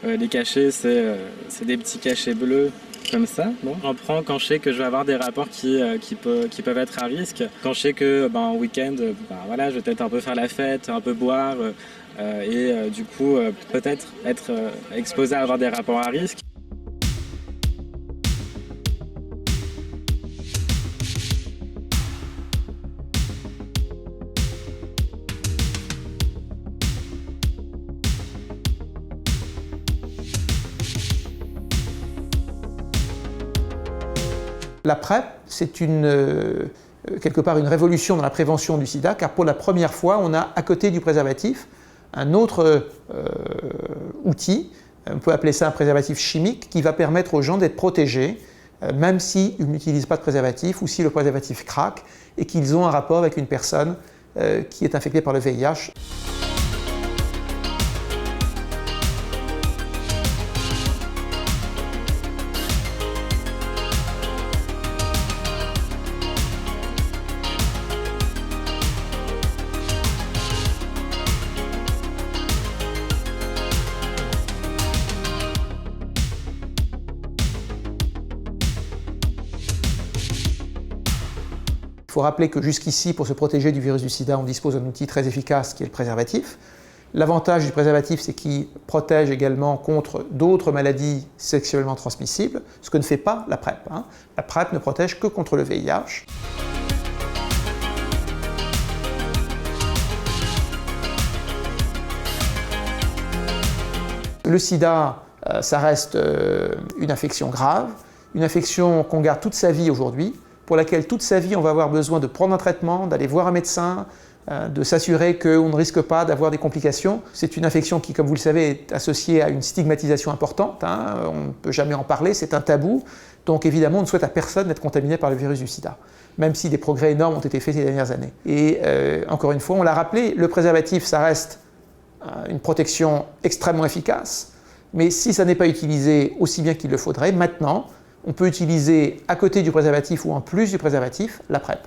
Les cachets, c'est des petits cachets bleus comme ça. Bon. J'en prends quand je sais que je vais avoir des rapports qui peuvent être à risque. Quand je sais que en week-end, voilà, je vais peut-être un peu faire la fête, un peu boire du coup peut-être être exposé à avoir des rapports à risque. La PrEP, c'est quelque part une révolution dans la prévention du sida, car pour la première fois, on a à côté du préservatif un autre outil, on peut appeler ça un préservatif chimique, qui va permettre aux gens d'être protégés, même s'ils n'utilisent pas de préservatif ou si le préservatif craque et qu'ils ont un rapport avec une personne qui est infectée par le VIH. Il faut rappeler que jusqu'ici, pour se protéger du virus du sida, on dispose d'un outil très efficace qui est le préservatif. L'avantage du préservatif, c'est qu'il protège également contre d'autres maladies sexuellement transmissibles, ce que ne fait pas la PrEP. La PrEP ne protège que contre le VIH. Le sida, ça reste une infection grave, une infection qu'on garde toute sa vie aujourd'hui, pour laquelle toute sa vie on va avoir besoin de prendre un traitement, d'aller voir un médecin, de s'assurer qu'on ne risque pas d'avoir des complications. C'est une infection qui, comme vous le savez, est associée à une stigmatisation importante. On ne peut jamais en parler, c'est un tabou. Donc évidemment, on ne souhaite à personne d'être contaminé par le virus du sida, même si des progrès énormes ont été faits ces dernières années. Et encore une fois, on l'a rappelé, le préservatif, ça reste une protection extrêmement efficace, mais si ça n'est pas utilisé aussi bien qu'il le faudrait, maintenant, on peut utiliser à côté du préservatif ou en plus du préservatif la PrEP.